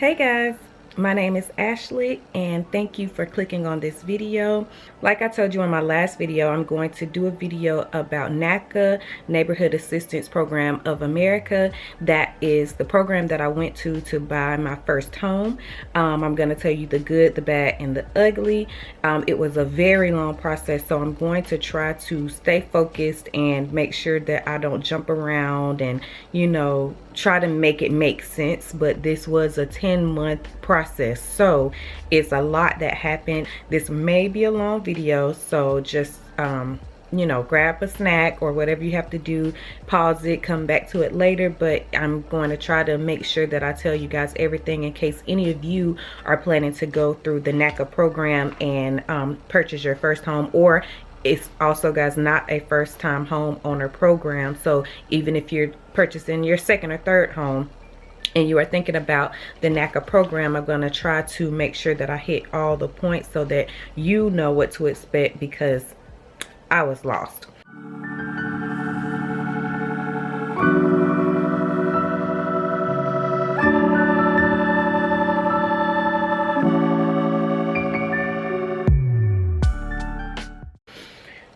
Hey guys, my name is Ashley and thank you for clicking on this video. Like I told you in my last video, I'm going to do a video about NACA, Neighborhood Assistance Program of America. That is the program that I went to buy my first home. I'm going to tell you the good, the bad, and the ugly. It was a very long process, so I'm going to try to stay focused and make sure that I don't jump around and, try to make it make sense. But this was a 10-month process, so it's a lot that happened. This may be a long video, so just grab a snack or whatever you have to do, pause it, come back to it later. But I'm going to try to make sure that I tell you guys everything in case any of you are planning to go through the NACA program and purchase your first home. Or it's also, guys, not a first-time home owner program, so even if you're purchasing your second or third home and you are thinking about the NACA program, I'm going to try to make sure that I hit all the points so that you know what to expect, because I was lost.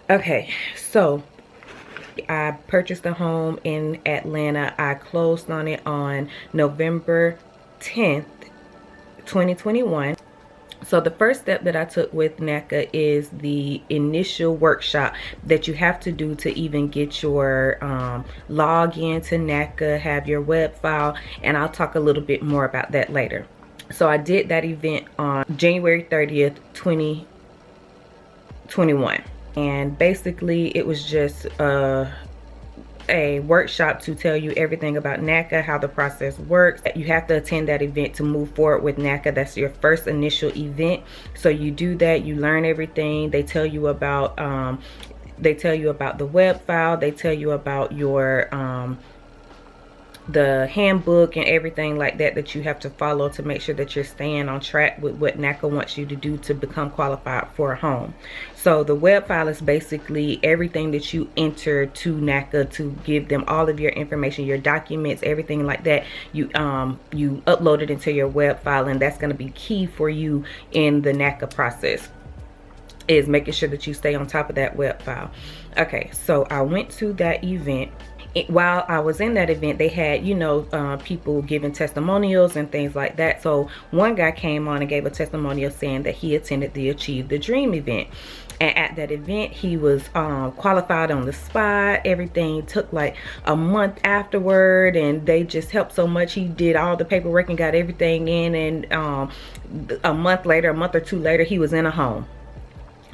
Okay, so I purchased a home in Atlanta. I closed on it on November 10th, 2021. So the first step that I took with NACA is the initial workshop that you have to do to even get your login to NACA, have your web file, and I'll talk a little bit more about that later. So I did that event on January 30th, 2021. And basically it was just a workshop to tell you everything about NACA, how the process works. You have to attend that event to move forward with NACA. That's your first initial event. So you do that, you learn everything. They tell you about the web file. They tell you about your the handbook and everything like that you have to follow to make sure that you're staying on track with what NACA wants you to do to become qualified for a home. So the web file is basically everything that you enter to NACA to give them all of your information, your documents, everything like that. You upload it into your web file, and that's going to be key for you in the NACA process, is making sure that you stay on top of that web file. Okay, so I went to that event. While I was in that event, they had, people giving testimonials and things like that. So one guy came on and gave a testimonial saying that he attended the Achieve the Dream event. And at that event, he was qualified on the spot. Everything took like a month afterward, and they just helped so much. He did all the paperwork and got everything in, and a month or two later, he was in a home.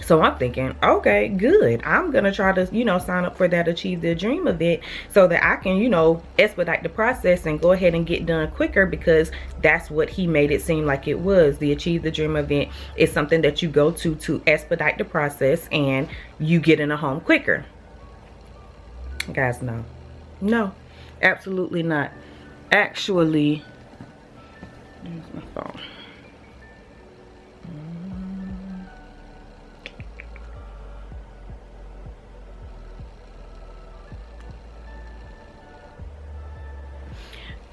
So I'm thinking, okay, good. I'm going to try to, sign up for that Achieve the Dream event so that I can, expedite the process and go ahead and get done quicker, because that's what he made it seem like it was. The Achieve the Dream event is something that you go to expedite the process and you get in a home quicker. Guys, no, absolutely not. Actually, there's my phone.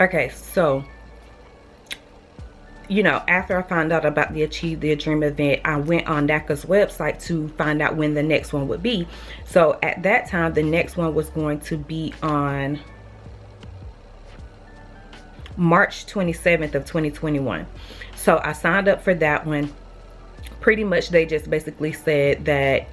Okay, so after I found out about the Achieve the Dream event, I went on NACA's website to find out when the next one would be. So at that time, the next one was going to be on March 27th of 2021. So I signed up for that one. Pretty much they just basically said that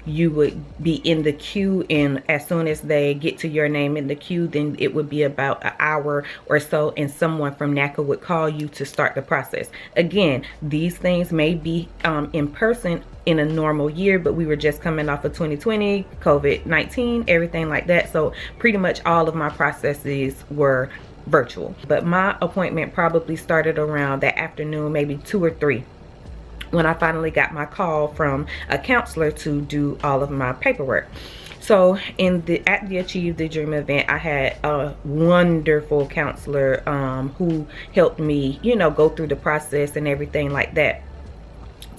you would be in the queue, and as soon as they get to your name in the queue, then it would be about an hour or so, and someone from NACA would call you to start the process. Again, these things may be in person in a normal year, but we were just coming off of 2020, COVID-19, everything like that. So pretty much all of my processes were virtual. But my appointment probably started around that afternoon, maybe 2 or 3. When I finally got my call from a counselor to do all of my paperwork. So at the Achieve the Dream event, I had a wonderful counselor who helped me, go through the process and everything like that.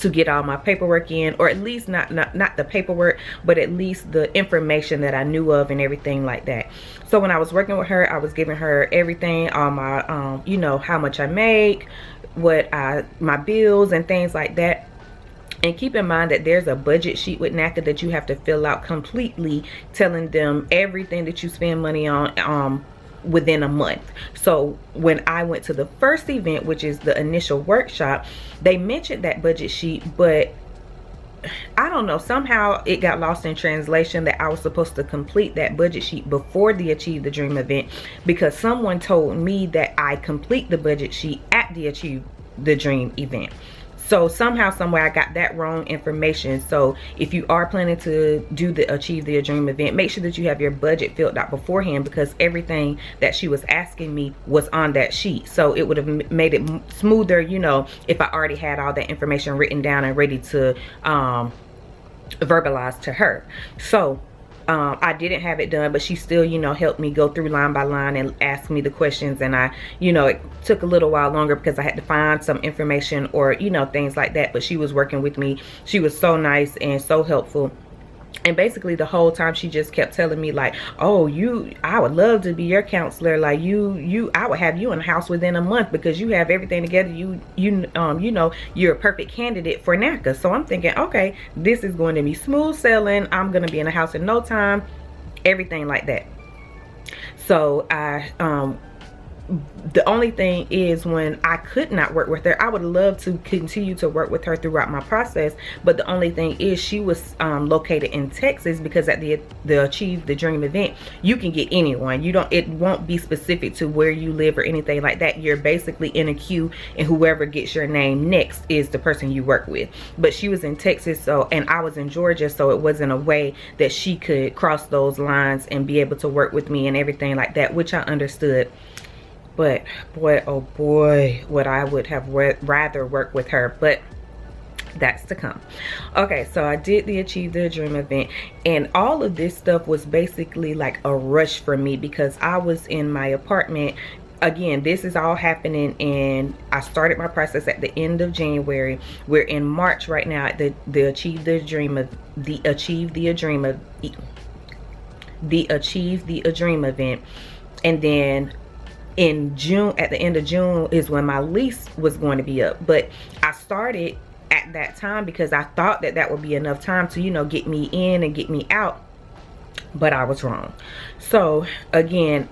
to get all my paperwork in, or at least not the paperwork, but at least the information that I knew of and everything like that. So when I was working with her, I was giving her everything, all my you know, how much I make, my bills and things like that. And keep in mind that there's a budget sheet with NACA that you have to fill out completely, telling them everything that you spend money on within a month. So when I went to the first event, which is the initial workshop, they mentioned that budget sheet, but I don't know, somehow it got lost in translation that I was supposed to complete that budget sheet before the Achieve the Dream event, because someone told me that I complete the budget sheet at the Achieve the Dream event. So somehow, somewhere, I got that wrong information. So if you are planning to do the Achieve the Dream event, make sure that you have your budget filled out beforehand, because everything that she was asking me was on that sheet. So it would have made it smoother, you know, if I already had all that information written down and ready to verbalize to her. So I didn't have it done, but she still, you know, helped me go through line by line and ask me the questions. And I, you know, it took a little while longer because I had to find some information or, you know, things like that. But she was working with me. She was so nice and so helpful. And basically the whole time she just kept telling me like, oh, I would love to be your counselor. Like I would have you in the house within a month because you have everything together. You know, you're a perfect candidate for NACA. So I'm thinking, okay, this is going to be smooth sailing. I'm going to be in the house in no time, everything like that. So the only thing is, when I could not work with her, I would love to continue to work with her throughout my process, but the only thing is she was located in Texas, because at the Achieve the Dream event you can get anyone. It won't be specific to where you live or anything like that. You're basically in a queue, and whoever gets your name next is the person you work with. But she was in Texas, so, and I was in Georgia, so it wasn't a way that she could cross those lines and be able to work with me and everything like that, which I understood. But boy, oh boy, would I would have rather work with her, but that's to come. Okay, so I did the Achieve the Dream event, and all of this stuff was basically like a rush for me because I was in my apartment. Again, this is all happening, and I started my process at the end of January. We're in March right now at the Achieve the Dream of the Achieve the Dream of the Achieve the Dream event, and then in June, at the end of June, is when my lease was going to be up. But I started at that time because I thought that that would be enough time to, you know, get me in and get me out, but I was wrong. So again,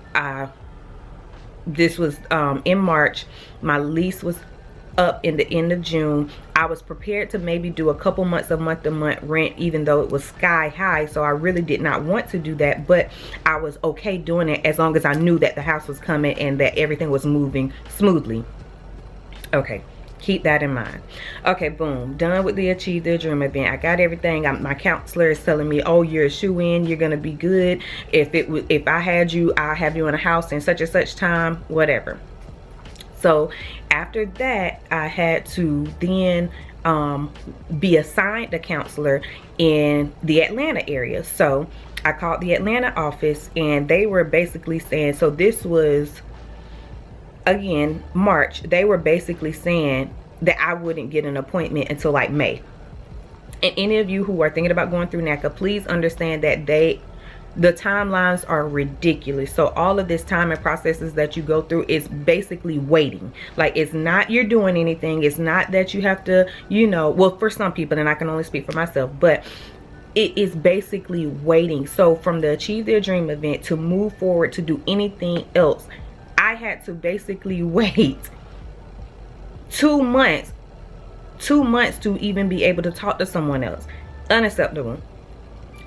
this was in March. My lease was up in the end of June. I was prepared to maybe do a couple months of month-to-month rent, even though it was sky high, so I really did not want to do that, but I was okay doing it as long as I knew that the house was coming and that everything was moving smoothly. Okay, keep that in mind. Okay, boom, done with the Achieve the Dream event. I got everything. My counselor is telling me, oh, you're a shoe-in, you're gonna be good. If I had you, I'll have you in a house in such and such time, whatever. So after that, I had to then be assigned a counselor in the Atlanta area. So I called the Atlanta office, and they were basically saying, so this was, again, March. They were basically saying that I wouldn't get an appointment until like May. And any of you who are thinking about going through NACA, please understand that the timelines are ridiculous. So all of this time and processes that you go through is basically waiting. Like, it's not you're doing anything. It's not that you have to, you know, well, for some people, and I can only speak for myself, but it is basically waiting. So from the Achieve Their Dream event to move forward to do anything else, I had to basically wait 2 months to even be able to talk to someone else. Unacceptable.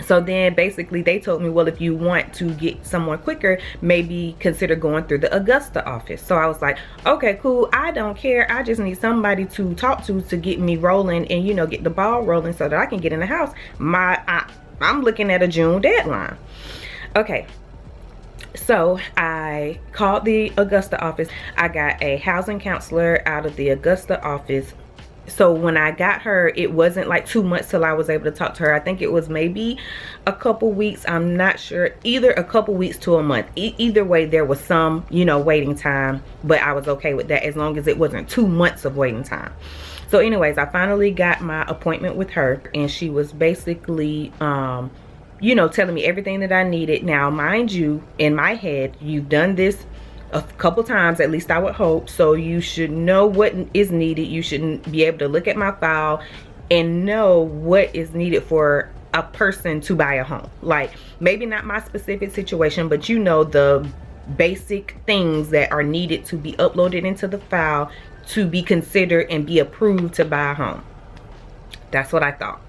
So then basically they told me, well, if you want to get someone quicker, maybe consider going through the Augusta office. So I was like, okay, cool. I don't care. I just need somebody to talk to get me rolling and, you know, get the ball rolling so that I can get in the house. I'm looking at a June deadline. Okay. So I called the Augusta office. I got a housing counselor out of the Augusta office. so when I got her, it wasn't like 2 months till I was able to talk to her. I think it was maybe a couple weeks. I'm not sure. Either a couple weeks to a month. Either way, there was some, you know, waiting time, but I was okay with that as long as it wasn't 2 months of waiting time. So anyways, I finally got my appointment with her, and she was basically, you know, telling me everything that I needed. Now, mind you, in my head, you've done this a couple times, at least I would hope, so you should know what is needed. You should be able to look at my file and know what is needed for a person to buy a home. Like, maybe not my specific situation, but you know the basic things that are needed to be uploaded into the file to be considered and be approved to buy a home. That's what I thought.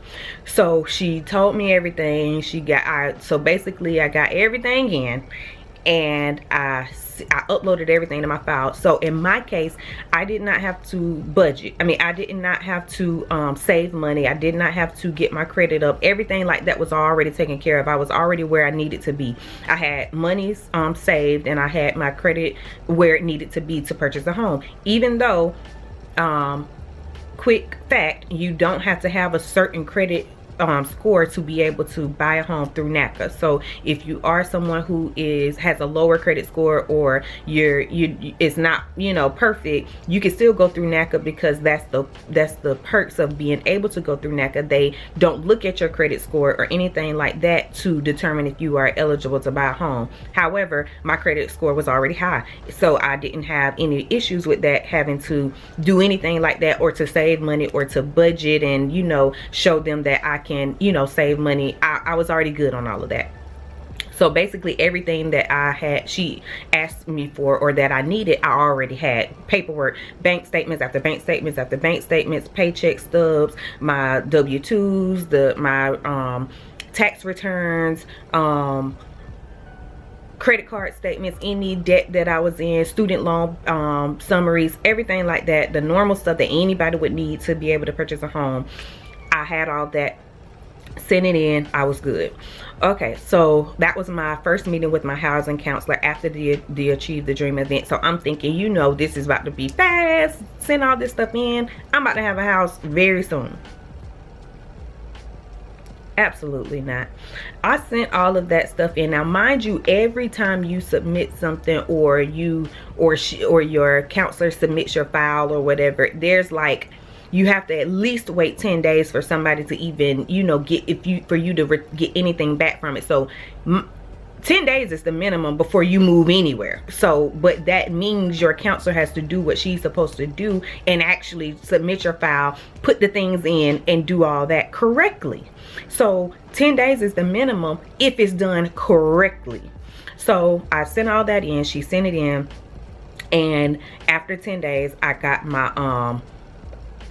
So she told me everything. So basically I got everything in, and I uploaded everything to my file. So in my case, I did not have to budget. I mean, I did not have to save money. I did not have to get my credit up. Everything like that was already taken care of. I was already where I needed to be. I had monies saved, and I had my credit where it needed to be to purchase a home. Even though, quick fact, you don't have to have a certain credit score to be able to buy a home through NACA. So if you are someone who has a lower credit score, or it's not, you know, perfect, you can still go through NACA, because that's the perks of being able to go through NACA. They don't look at your credit score or anything like that to determine if you are eligible to buy a home. However, my credit score was already high, so I didn't have any issues with that, having to do anything like that, or to save money, or to budget and, you know, show them that I can, you know, save money. I was already good on all of that. So basically everything that she asked me for, or that I needed, I already had. Paperwork, bank statements after bank statements after bank statements, paycheck stubs, my W-2s, my tax returns, credit card statements, any debt that I was in, student loan summaries, everything like that, the normal stuff that anybody would need to be able to purchase a home. I had all that. Sent it in. I was good. Okay, so that was my first meeting with my housing counselor after the Achieve the Dream event. So I'm thinking, you know, this is about to be fast. Send all this stuff in. I'm about to have a house very soon. Absolutely not. I sent all of that stuff in. Now, mind you, every time you submit something, or your counselor submits your file or whatever, there's like, you have to at least wait 10 days for somebody to even, you know, get anything back from it. So 10 days is the minimum before you move anywhere. So, but that means your counselor has to do what she's supposed to do and actually submit your file, put the things in, and do all that correctly. So 10 days is the minimum if it's done correctly. So I sent all that in. She sent it in, and after 10 days I got my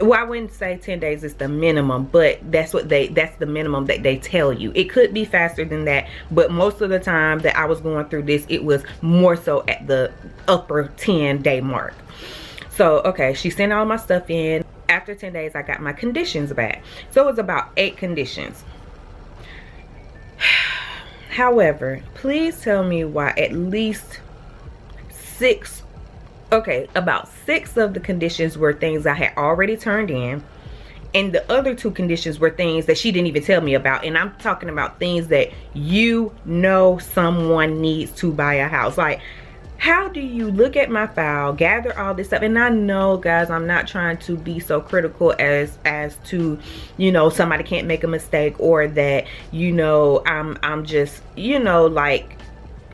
well, I wouldn't say 10 days is the minimum, but that's the minimum that they tell you. It could be faster than that, but most of the time that I was going through this, it was more so at the upper 10-day mark. So, okay, she sent all my stuff in. After 10 days, I got my conditions back. So it was about 8 conditions. However, please tell me why at least 6, okay, about 6 of the conditions were things I had already turned in, and the other 2 conditions were things that she didn't even tell me about. And I'm talking about things that, you know, someone needs to buy a house. Like, how do you look at my file, gather all this stuff? And I know, guys, I'm not trying to be so critical as to, you know, somebody can't make a mistake, or that, you know, I'm just, you know, like,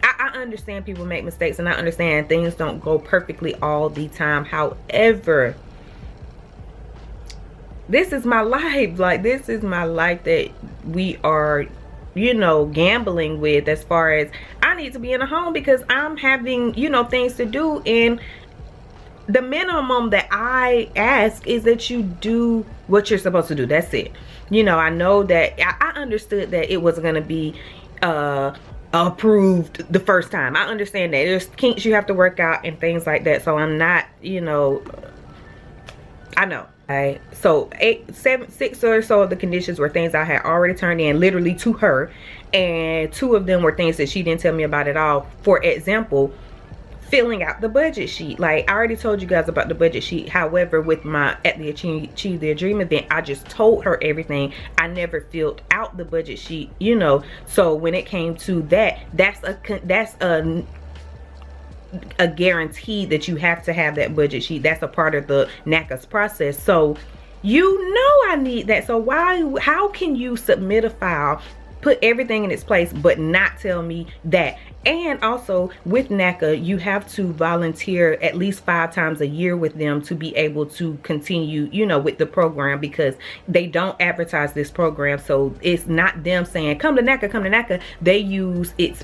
I understand people make mistakes, and I understand things don't go perfectly all the time. However, this is my life. Like, this is my life that we are, you know, gambling with, as far as I need to be in a home because I'm having, you know, things to do. And the minimum that I ask is that you do what you're supposed to do. That's it. You know, I know that I understood that it wasn't going to be approved the first time. I understand that there's kinks you have to work out and things like that. So I'm not, you know, I know. Right. So 6 or so of the conditions were things I had already turned in, literally to her, and 2 of them were things that she didn't tell me about at all. For example, filling out the budget sheet. Like I already told you guys about the budget sheet. However, with my at the Achieve Their Dream event, I just told her everything. I never filled out the budget sheet, you know. So when it came to that, that's a guarantee that you have to have that budget sheet. That's a part of the NACA's process. So you know I need that. So how can you submit a file, put everything in its place, but not tell me that? And also with NACA, you have to volunteer at least 5 times a year with them to be able to continue, you know, with the program, because they don't advertise this program. So it's not them saying come to NACA, come to NACA. They use its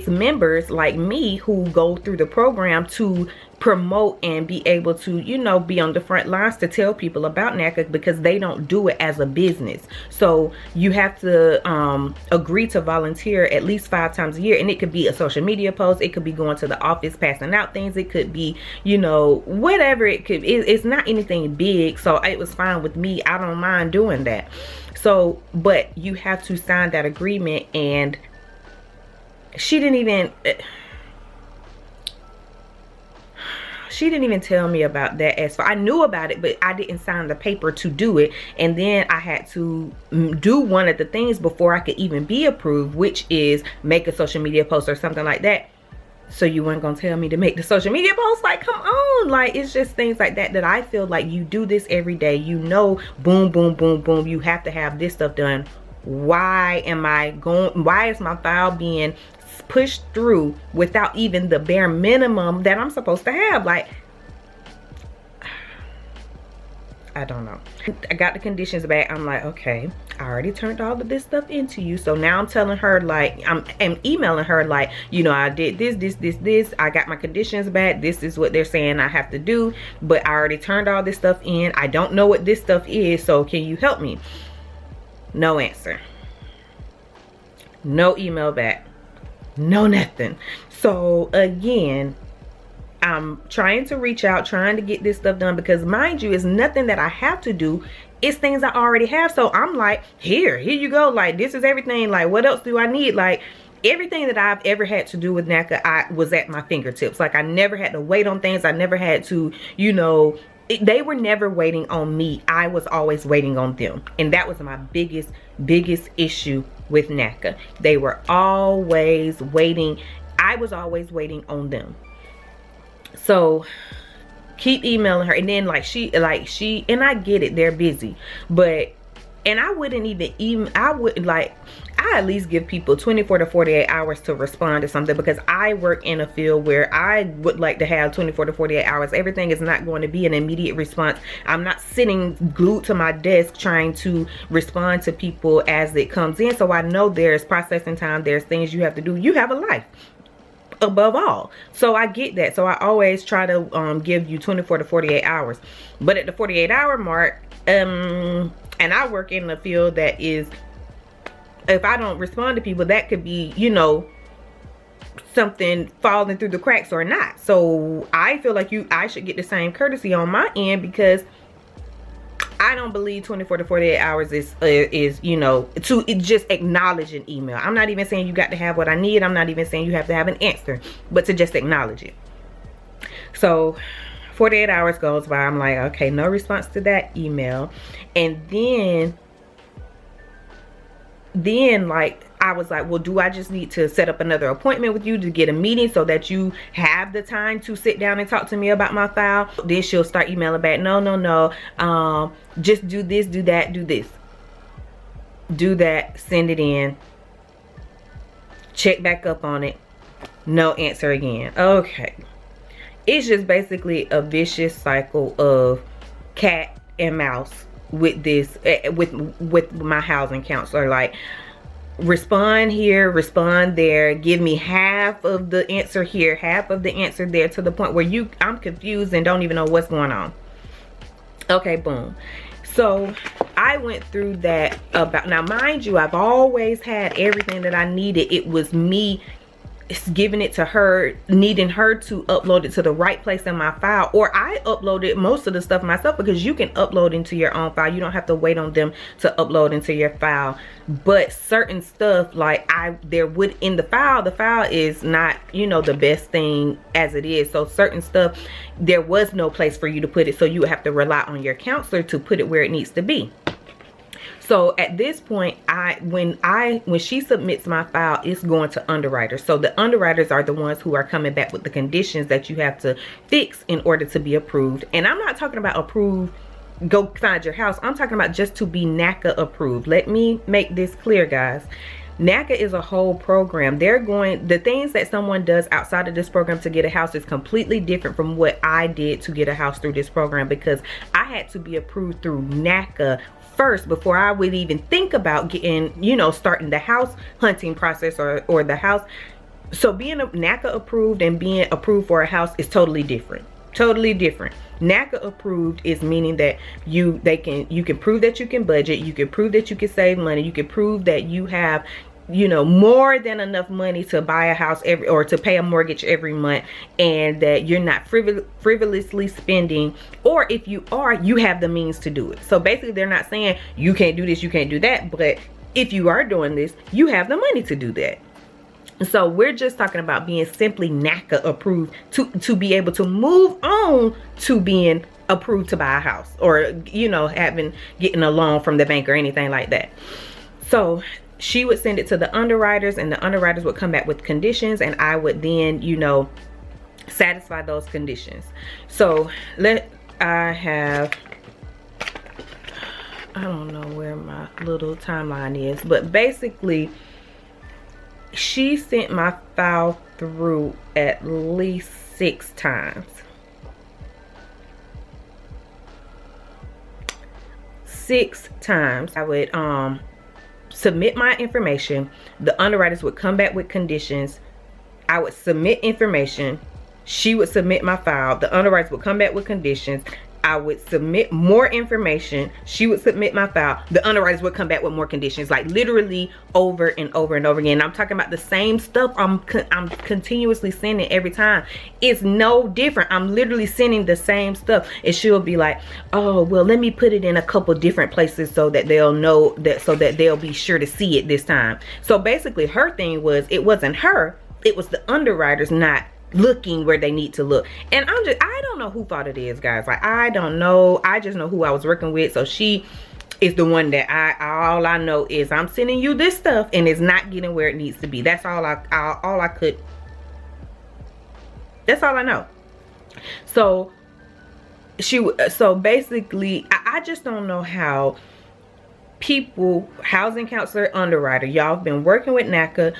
members like me who go through the program to promote and be able to, you know, be on the front lines to tell people about NACA, because they don't do it as a business. So you have to agree to volunteer at least 5 times a year, and it could be a social media post, it could be going to the office passing out things, it could be, you know, whatever it could. It's not anything big, so it was fine with me. I don't mind doing that. So, but you have to sign that agreement, and she didn't even tell me about that. As far I knew about it, but I didn't sign the paper to do it. And then I had to do one of the things before I could even be approved, which is make a social media post or something like that. So you weren't gonna tell me to make the social media post? Like, come on. Like, it's just things like that that I feel like you do this every day. You know, boom, boom, boom, boom, you have to have this stuff done. Why is my file being pushed through without even the bare minimum that I'm supposed to have? Like, I don't know. I got the conditions back. I'm like, okay, I already turned all of this stuff into you. So now I'm telling her, like, I'm emailing her, like, you know, I did this. I got my conditions back. This is what they're saying I have to do. But I already turned all this stuff in. I don't know what this stuff is. So can you help me? No answer. No email back. No nothing. So again, I'm trying to reach out, trying to get this stuff done, because mind you, it's nothing that I have to do. It's things I already have. So I'm like, here you go. Like, this is everything. Like, what else do I need? Like, everything that I've ever had to do with NACA, I was at my fingertips. Like, I never had to wait on things. I never had to, you know, they were never waiting on me. I was always waiting on them. And that was my biggest issue with NACA. They were always waiting. I was always waiting on them. So keep emailing her. And then she and I get it, they're busy, but, and I wouldn't even I at least give people 24 to 48 hours to respond to something, because I work in a field where I would like to have 24 to 48 hours. Everything is not going to be an immediate response. I'm not sitting glued to my desk trying to respond to people as it comes in. So I know there's processing time, there's things you have to do. You have a life above all. So I get that. So I always try to give you 24 to 48 hours. But at the 48-hour mark, and I work in a field that is, if I don't respond to people, that could be, you know, something falling through the cracks or not. So I feel like I should get the same courtesy on my end, because I don't believe 24 to 48 hours is, you know, to just acknowledge an email. I'm not even saying you got to have what I need. I'm not even saying you have to have an answer, but to just acknowledge it. So 48 hours goes by. I'm like, okay, no response to that email. And then like, I was like, well, do I just need to set up another appointment with you to get a meeting so that you have the time to sit down and talk to me about my file? Then she'll start emailing back, no, just do this, do that, do this, do that, send it in, check back up on it, no answer again. Okay, it's just basically a vicious cycle of cat and mouse with this, with my housing counselor. Like, respond here, respond there, give me half of the answer here, half of the answer there, to the point where I'm confused and don't even know what's going on. Okay, boom. So I went through that. Now mind you, I've always had everything that I needed. It was me it's giving it to her, needing her to upload it to the right place in my file, or I uploaded most of the stuff myself, because you can upload into your own file. You don't have to wait on them to upload into your file. But certain stuff, like there would in the file is not, you know, the best thing as it is. So certain stuff, there was no place for you to put it, so you would have to rely on your counselor to put it where it needs to be. So at this point, when she submits my file, it's going to underwriters. So the underwriters are the ones who are coming back with the conditions that you have to fix in order to be approved. And I'm not talking about approved, go find your house. I'm talking about just to be NACA approved. Let me make this clear, guys. NACA is a whole program. The things that someone does outside of this program to get a house is completely different from what I did to get a house through this program, because I had to be approved through NACA first before I would even think about getting, you know, starting the house hunting process or the house. So being a NACA approved and being approved for a house is totally different. Totally different. NACA approved is meaning that you can prove that you can budget, you can prove that you can save money, you can prove that you have, you know, more than enough money to buy a house or to pay a mortgage every month, and that you're not frivolously spending, or if you are, you have the means to do it. So basically they're not saying you can't do this, you can't do that, but if you are doing this, you have the money to do that. So we're just talking about being simply NACA approved to be able to move on to being approved to buy a house, or, you know, getting a loan from the bank or anything like that. So she would send it to the underwriters, and the underwriters would come back with conditions, and I would then, you know, satisfy those conditions. So I don't know where my little timeline is, but basically she sent my file through at least 6 times. 6 times. I would submit my information. The underwriters would come back with conditions. I would submit information. She would submit my file. The underwriters would come back with conditions. I would submit more information. She would submit my file. The underwriters would come back with more conditions, like literally over and over and over again. I'm talking about the same stuff I'm continuously sending every time. It's no different. I'm literally sending the same stuff. And she'll be like, oh, well, let me put it in a couple different places so that they'll know that, so that they'll be sure to see it this time. So basically her thing was, it wasn't her, it was the underwriters not looking where they need to look. And I don't know who fault it is, guys. Like, I don't know. I just know who I was working with. So she is the one that all I know is I'm sending you this stuff and it's not getting where it needs to be. That's all that's all I know. So so basically I just don't know how people, housing counselor, underwriter, y'all have been working with NACA,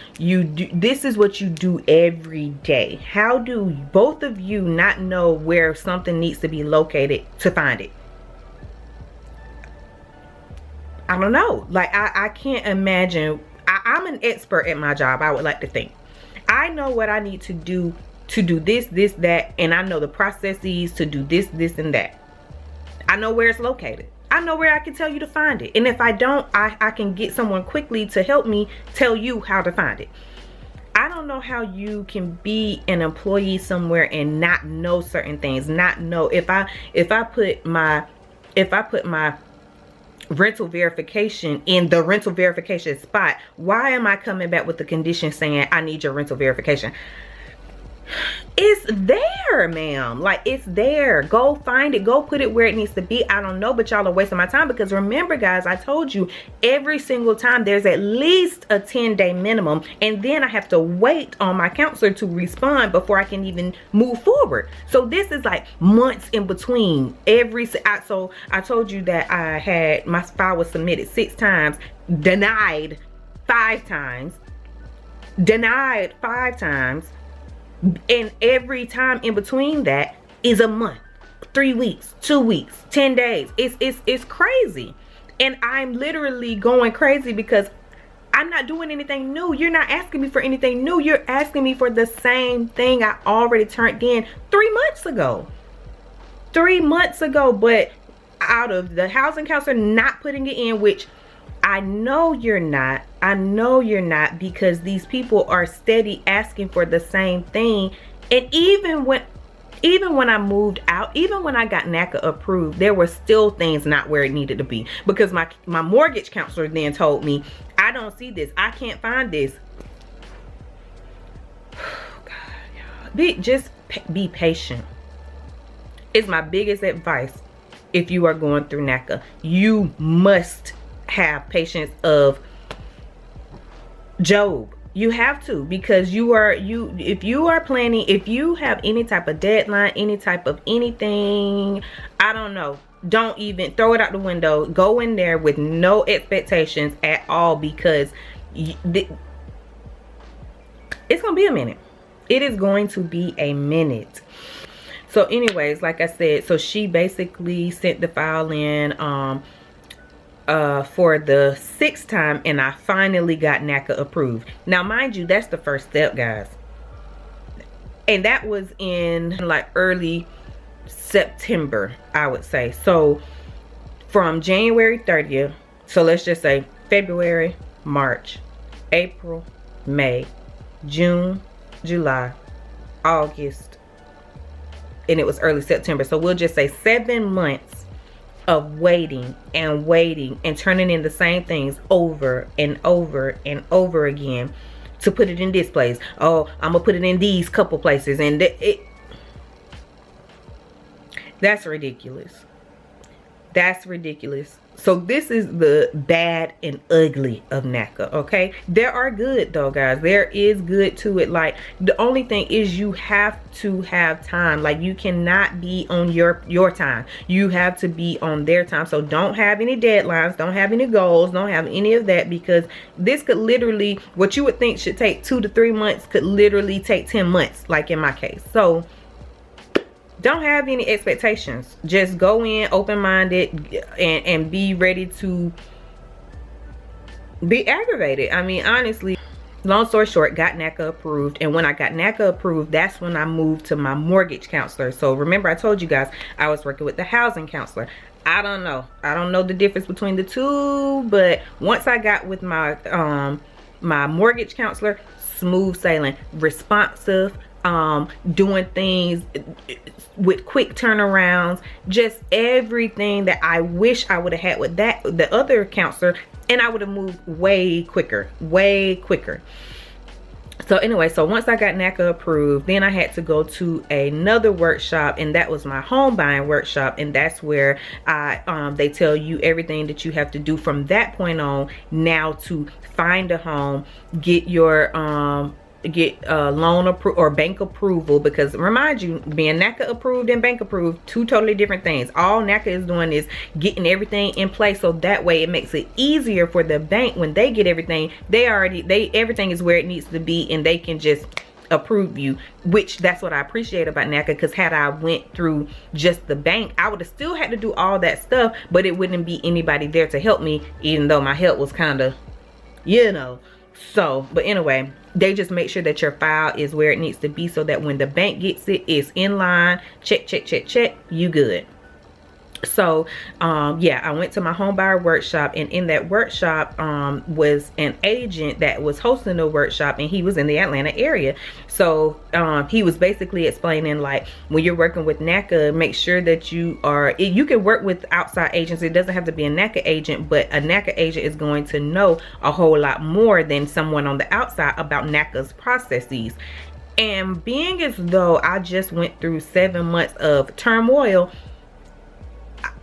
this is what you do every day. How do both of you not know where something needs to be located to find it? I don't know. Like, I can't imagine. I'm an expert at my job, I would like to think. I know what I need to do this, that, and I know the processes to do this, and that. I know where it's located. I know where I can tell you to find it. And if I don't, I can get someone quickly to help me tell you how to find it. I don't know how you can be an employee somewhere and not know certain things. Not know if I put my rental verification in the rental verification spot, why am I coming back with the condition saying I need your rental verification? It's there, ma'am. Like, it's there. Go find it. Go put it where it needs to be. I don't know, but y'all are wasting my time, because remember, guys, I told you every single time there's at least a 10-day minimum, and then I have to wait on my counselor to respond before I can even move forward. So this is like months in between so I told you that I had my file was submitted 6 times, denied 5 times, denied 5 times. And every time in between that is a month, 3 weeks, 2 weeks, 10 days. It's crazy. And I'm literally going crazy because I'm not doing anything new. You're not asking me for anything new. You're asking me for the same thing I already turned in 3 months ago. 3 months ago, but out of the housing counselor not putting it in, which I know you're not. I know you're not, because these people are steady asking for the same thing. And even when I moved out, even when I got NACA approved, there were still things not where it needed to be, because my mortgage counselor then told me, I don't see this, I can't find this. Just be patient. It's my biggest advice. If you are going through NACA, you must have patience of Job. You have to, because if you are planning, if you have any type of deadline, any type of anything, I don't know, don't even throw it out the window. Go in there with no expectations at all, because it's gonna be a minute. It is going to be a minute. So anyways, like I said, so she basically sent the file in for the 6th time, and I finally got NACA approved. Now mind you, that's the first step, guys, and that was in like early September, I would say. So from January 30th, so let's just say February, March, April, May, June, July, August, and it was early September. So we'll just say 7 months of waiting and waiting and turning in the same things over and over and over again to put it in this place. Oh, I'm gonna put it in these couple places, and that's ridiculous. That's ridiculous. So this is the bad and ugly of NACA, okay? There are good though, guys. There is good to it. Like, the only thing is you have to have time. Like, you cannot be on your time. You have to be on their time. So don't have any deadlines, don't have any goals, don't have any of that, because this could literally, what you would think should take 2 to 3 months could literally take 10 months, like in my case. So don't have any expectations. Just go in open-minded and be ready to be aggravated. I mean, honestly, long story short, got NACA approved. And when I got NACA approved, that's when I moved to my mortgage counselor. So remember, I told you guys I was working with the housing counselor. I don't know the difference between the two, but once I got with my my mortgage counselor, smooth sailing, responsive, doing things with quick turnarounds, just everything that I wish I would have had with the other counselor, and I would have moved way quicker. So anyway, so once I got NACA approved, then I had to go to another workshop, and that was my home buying workshop, and that's where they tell you everything that you have to do from that point on now to find a home, get your loan or bank approval, because remind you, being NACA approved and bank approved, two totally different things. All NACA is doing is getting everything in place, so that way it makes it easier for the bank when they get everything. Everything is where it needs to be, and they can just approve you, which that's what I appreciate about NACA, because had I went through just the bank, I would have still had to do all that stuff, but it wouldn't be anybody there to help me, even though my help was kind of, you know. So, but anyway, they just make sure that your file is where it needs to be, so that when the bank gets it, it's in line. Check, you good. So yeah, I went to my home buyer workshop, and in that workshop was an agent that was hosting the workshop, and he was in the Atlanta area. So he was basically explaining, like, when you're working with NACA, make sure that you can work with outside agents. It doesn't have to be a NACA agent, but a NACA agent is going to know a whole lot more than someone on the outside about NACA's processes. And being as though I just went through 7 months of turmoil,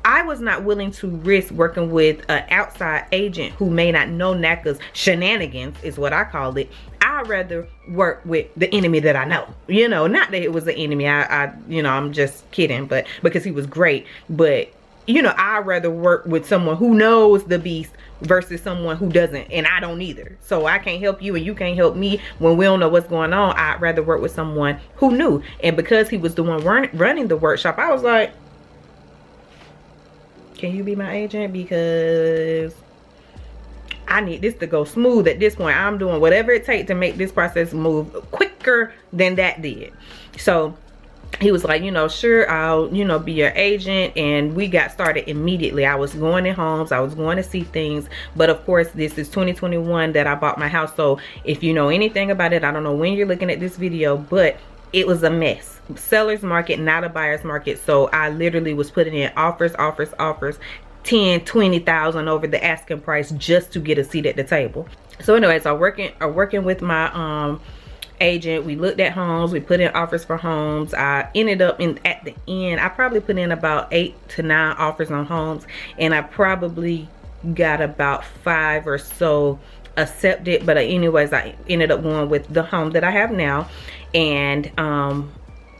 I was not willing to risk working with an outside agent who may not know NACA's shenanigans, is what I call it. I'd rather work with the enemy that I know. You know, not that it was an enemy. I'm just kidding, but because he was great. But, you know, I'd rather work with someone who knows the beast versus someone who doesn't, and I don't either. So I can't help you and you can't help me when we don't know what's going on. I'd rather work with someone who knew. And because he was the one running the workshop, I was like, can you be my agent? Because I need this to go smooth at this point. I'm doing whatever it takes to make this process move quicker than that did. So he was like, you know, sure, I'll, you know, be your agent. And we got started immediately. I was going in homes, I was going to see things. But of course, this is 2021 that I bought my house. So if you know anything about it, I don't know when you're looking at this video, but it was a mess. Seller's market, not a buyer's market. So I literally was putting in offers, 10, 20,000 over the asking price just to get a seat at the table. So anyways, I'm working with my agent. We looked at homes, we put in offers for homes. I ended up at the end, I probably put in about 8 to 9 offers on homes, and I probably got about 5 or so accepted. But anyways, I ended up going with the home that I have now. And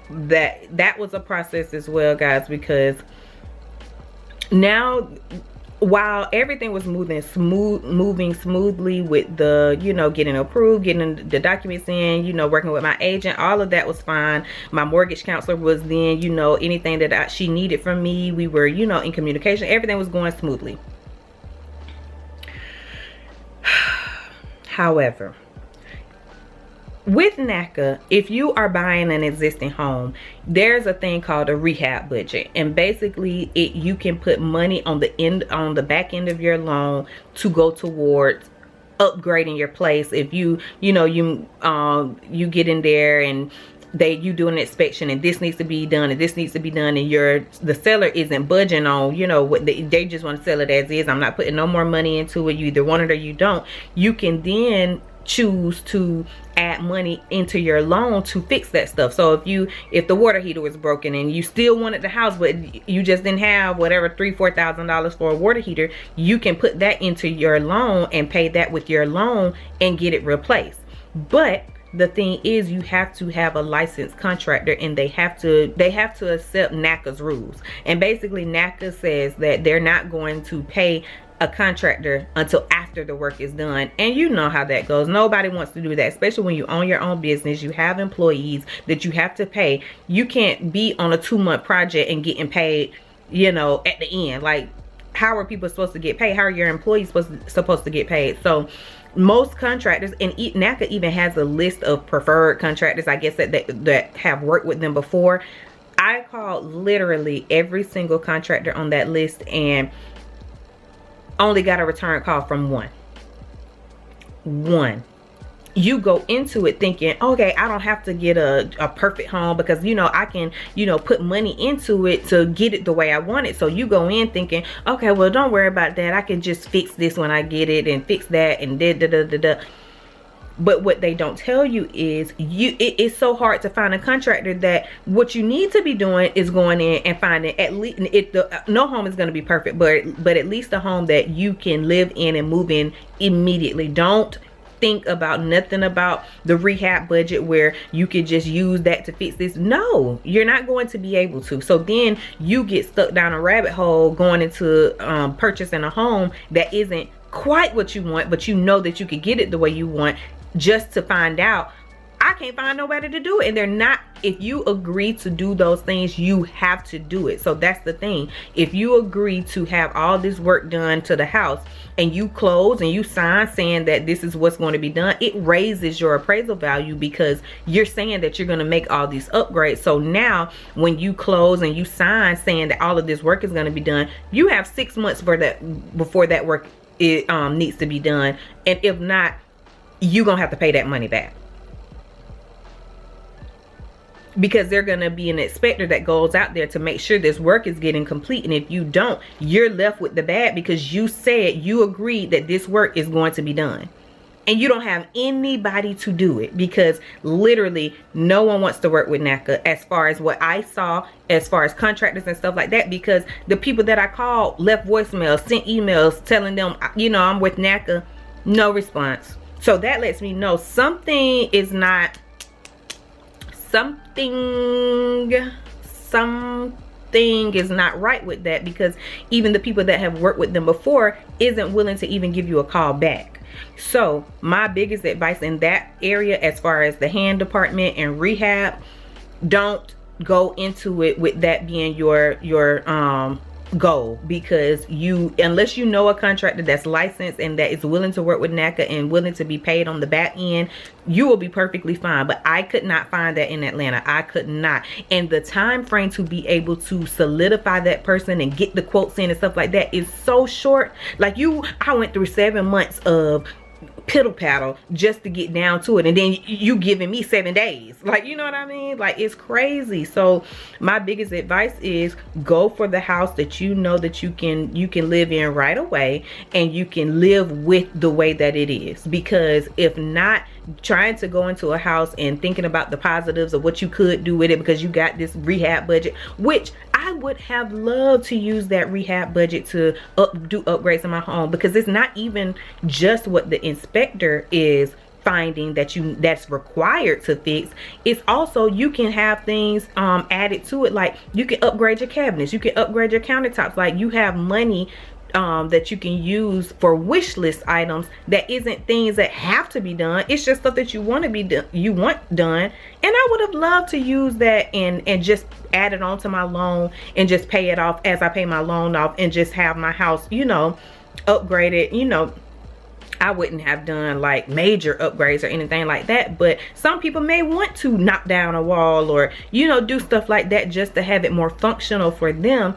that was a process as well, guys, because now, while everything was moving smoothly with the, you know, getting approved, getting the documents in, you know, working with my agent, all of that was fine. My mortgage counselor was then, you know, anything that she needed from me, we were, you know, in communication. Everything was going smoothly. However, with NACA, if you are buying an existing home, there's a thing called a rehab budget, and basically you can put money on the back end of your loan to go towards upgrading your place. If you get in there and you do an inspection, and this needs to be done and this needs to be done, and the seller isn't budging on, you know, what they just want to sell it as is. I'm not putting no more money into it. You either want it or you don't. You can then choose to add money into your loan to fix that stuff. So if the water heater was broken and you still wanted the house, but you just didn't have whatever $3,000-$4,000 for a water heater, you can put that into your loan and pay that with your loan and get it replaced. But the thing is, you have to have a licensed contractor, and they have to accept NACA's rules. And basically NACA says that they're not going to pay a contractor until after the work is done. And you know how that goes. Nobody wants to do that, especially when you own your own business. You have employees that you have to pay. You can't be on a 2-month project and getting paid, you know, at the end. Like, how are people supposed to get paid? How are your employees supposed to get paid? So most contractors, and NACA even has a list of preferred contractors, I guess, that have worked with them before. I called literally every single contractor on that list and only got a return call from one. You go into it thinking, okay, I don't have to get a perfect home, because, you know, I can, you know, put money into it to get it the way I want it. So you go in thinking, okay, well, don't worry about that. I can just fix this when I get it, and fix that, and da. But what they don't tell you is it's so hard to find a contractor that what you need to be doing is going in and finding at least, no home is going to be perfect, but at least a home that you can live in and move in immediately. Don't think about nothing about the rehab budget where you could just use that to fix this. No, you're not going to be able to. So then you get stuck down a rabbit hole going into purchasing a home that isn't quite what you want, but you know that you could get it the way you want, just to find out I can't find nobody to do it. And they're not. If you agree to do those things, you have to do it. So that's the thing. If you agree to have all this work done to the house, and you close and you sign saying that this is what's going to be done, it raises your appraisal value, because you're saying that you're going to make all these upgrades. So now when you close and you sign saying that all of this work is going to be done, you have 6 months for that before that work needs to be done. And if not, you're gonna have to pay that money back, because they're gonna be an inspector that goes out there to make sure this work is getting complete. And if you don't, you're left with the bad, because you said you agreed that this work is going to be done, and you don't have anybody to do it, because literally no one wants to work with NACA, as far as what I saw, as far as contractors and stuff like that. Because the people that I called left voicemails, sent emails telling them, you know, I'm with NACA, no response. So that lets me know something is not right with that, because even the people that have worked with them before isn't willing to even give you a call back. So my biggest advice in that area, as far as the hand department and rehab, don't go into it with that being your goal, because unless you know a contractor that's licensed and that is willing to work with NACA and willing to be paid on the back end, you will be perfectly fine. But I could not find that in Atlanta. I could not. And the time frame to be able to solidify that person and get the quotes in and stuff like that is so short. Like I went through 7 months of piddle paddle just to get down to it, and then you giving me 7 days, like, you know what I mean? Like, it's crazy. So my biggest advice is go for the house that you know that you can live in right away, and you can live with the way that it is. Because if not, trying to go into a house and thinking about the positives of what you could do with it because you got this rehab budget, which I would have loved to use that rehab budget to do upgrades in my home, because it's not even just what the inspector is finding that's required to fix. It's also, you can have things added to it, like you can upgrade your cabinets, you can upgrade your countertops. Like, you have money that you can use for wish list items that isn't things that have to be done. It's just stuff that you want done. And I would have loved to use that and just add it onto my loan and just pay it off as I pay my loan off, and just have my house, you know, upgraded. You know, I wouldn't have done like major upgrades or anything like that, but some people may want to knock down a wall or, you know, do stuff like that just to have it more functional for them.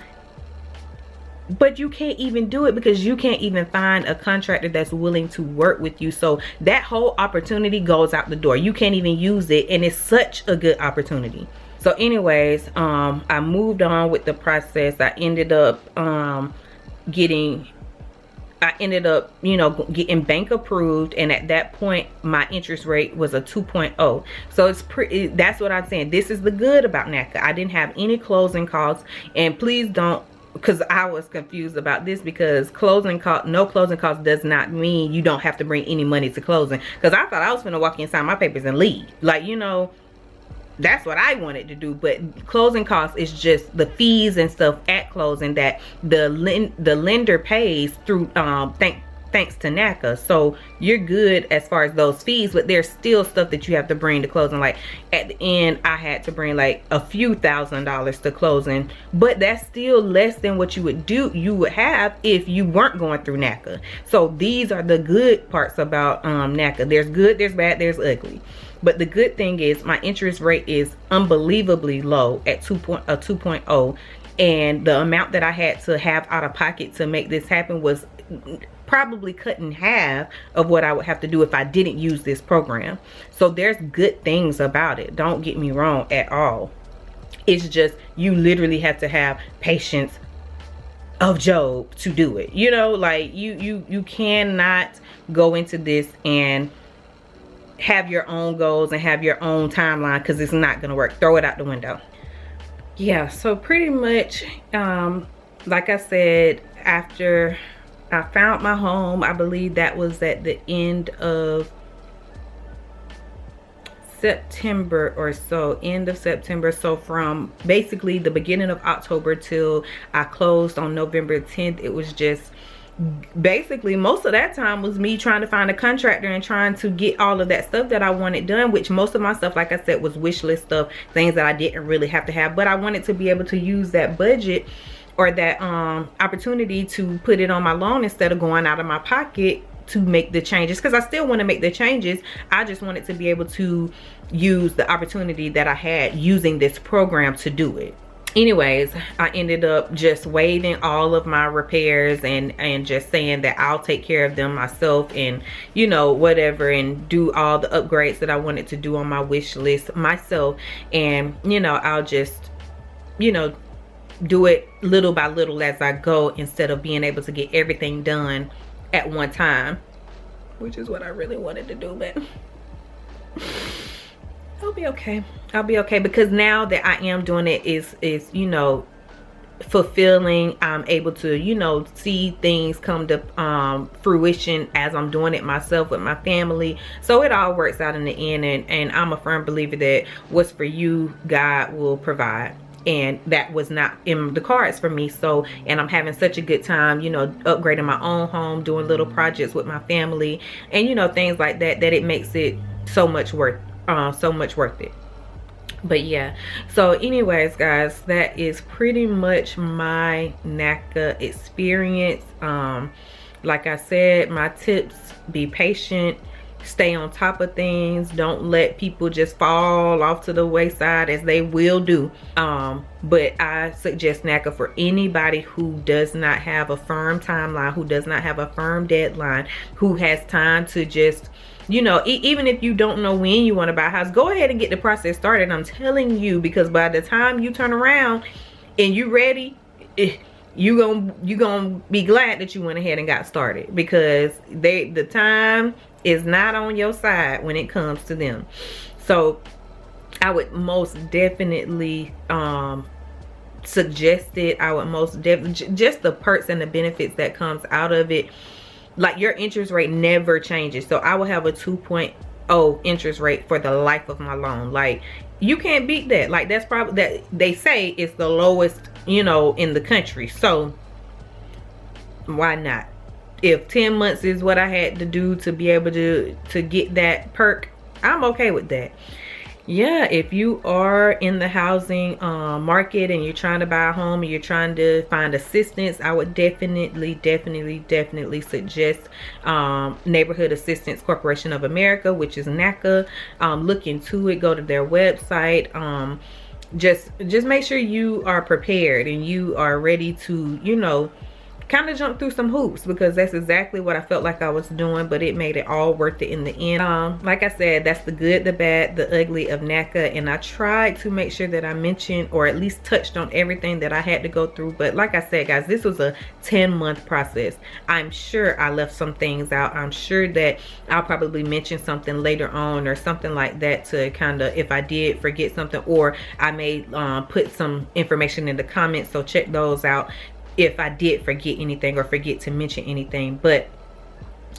But you can't even do it because you can't even find a contractor that's willing to work with you. So that whole opportunity goes out the door. You can't even use it, and it's such a good opportunity. So anyways, I moved on with the process. I ended up getting bank approved, and at that point my interest rate was a 2.0. So it's pretty, that's what I'm saying. This is the good about NACA. I didn't have any closing costs. And please don't, because I was confused about this, because no closing cost does not mean you don't have to bring any money to closing. Because I thought I was gonna walk in, sign my papers and leave. Like, you know, that's what I wanted to do. But closing costs is just the fees and stuff at closing that the lender pays through thanks to NACA. So you're good as far as those fees, but there's still stuff that you have to bring to closing. Like at the end, I had to bring like a few $1,000s to closing, but that's still less than what you would have if you weren't going through NACA. So these are the good parts about NACA. There's good, there's bad, there's ugly. But the good thing is my interest rate is unbelievably low at 2.0, and the amount that I had to have out of pocket to make this happen was probably cut in half of what I would have to do if I didn't use this program. So there's good things about it, don't get me wrong at all. It's just you literally have to have patience of Job to do it. You know, like you cannot go into this and have your own goals and have your own timeline, because it's not gonna work. Throw it out the window. Yeah, so pretty much like I said, after I found my home, I believe that was at the end of September or so, end of September. So from basically the beginning of October till I closed on November 10th, it was just basically most of that time was me trying to find a contractor and trying to get all of that stuff that I wanted done, which most of my stuff, like I said, was wish list stuff, things that I didn't really have to have, but I wanted to be able to use that budget or that opportunity to put it on my loan instead of going out of my pocket to make the changes, because I still want to make the changes. I just wanted to be able to use the opportunity that I had using this program to do it. Anyways, I ended up just waiving all of my repairs and just saying that I'll take care of them myself, and you know, whatever, and do all the upgrades that I wanted to do on my wish list myself. And you know, I'll just, you know, do it little by little as I go, instead of being able to get everything done at one time, which is what I really wanted to do. But I'll be okay. I'll be okay, because now that I am doing it is you know, fulfilling. I'm able to, you know, see things come to fruition as I'm doing it myself with my family. So it all works out in the end, and I'm a firm believer that what's for you, God will provide. And that was not in the cards for me. So, and I'm having such a good time, you know, upgrading my own home, doing little projects with my family, and you know, things like that, that it makes it so much worth it. But yeah, so anyways guys, that is pretty much my NACA experience. Like I said, my tips: be patient, stay on top of things, don't let people just fall off to the wayside, as they will do. But I suggest NACA for anybody who does not have a firm timeline, who does not have a firm deadline, who has time to just, you know, even if you don't know when you want to buy a house, go ahead and get the process started. I'm telling you, because by the time you turn around and you ready, you gonna be glad that you went ahead and got started, because the time is not on your side when it comes to them. So I would most definitely suggest it. I would most definitely, just the perks and the benefits that comes out of it. Like, your interest rate never changes. So I will have a 2.0 interest rate for the life of my loan. Like, you can't beat that. Like, that's probably, that they say it's the lowest, you know, in the country. So why not? If 10 months is what I had to do to be able to get that perk, I'm okay with that. Yeah, if you are in the housing market and you're trying to buy a home and you're trying to find assistance, I would definitely suggest Neighborhood Assistance Corporation of America, which is NACA. Look into it, go to their website. Just make sure you are prepared and you are ready to, you know, kind of jump through some hoops, because that's exactly what I felt like I was doing, but it made it all worth it in the end. Like I said, that's the good, the bad, the ugly of NACA, and I tried to make sure that I mentioned or at least touched on everything that I had to go through. But like I said guys, this was a 10-month process. I'm sure I left some things out. I'm sure that I'll probably mention something later on or something like that, to kind of, if I did forget something, or I may put some information in the comments, so check those out if I did forget anything or forget to mention anything. But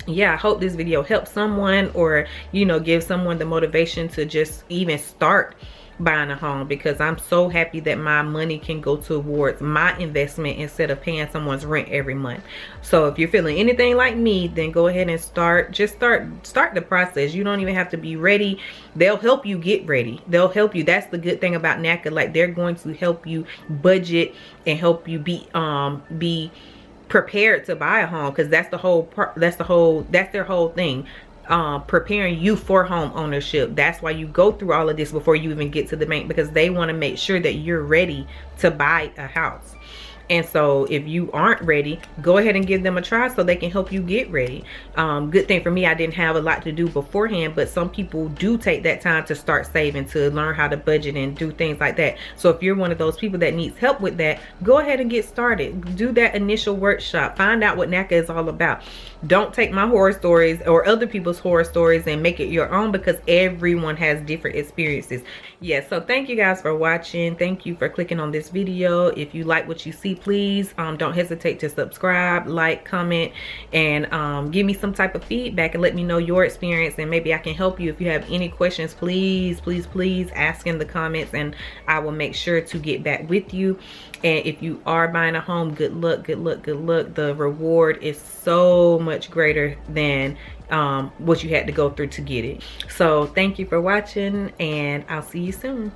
yeah, I hope this video helps someone, or, you know, give someone the motivation to just even start buying a home, because I'm so happy that my money can go towards my investment instead of paying someone's rent every month. So if you're feeling anything like me, then go ahead and start the process. You don't even have to be ready. They'll help you get ready. They'll help you. That's the good thing about NACA. Like, they're going to help you budget and help you be prepared to buy a home, because that's their whole thing. Preparing you for home ownership. That's why you go through all of this before you even get to the bank, because they want to make sure that you're ready to buy a house. And so if you aren't ready, go ahead and give them a try so they can help you get ready. Good thing for me, I didn't have a lot to do beforehand, but some people do take that time to start saving, to learn how to budget and do things like that. So if you're one of those people that needs help with that, go ahead and get started. Do that initial workshop. Find out what NACA is all about. Don't take my horror stories or other people's horror stories and make it your own, because everyone has different experiences. Yeah, so thank you guys for watching. Thank you for clicking on this video. If you like what you see, please don't hesitate to subscribe, like, comment, and give me some type of feedback and let me know your experience, and maybe I can help you. If you have any questions, please ask in the comments, and I will make sure to get back with you. And if you are buying a home, good luck. The reward is so much greater than what you had to go through to get it. So thank you for watching, and I'll see you soon.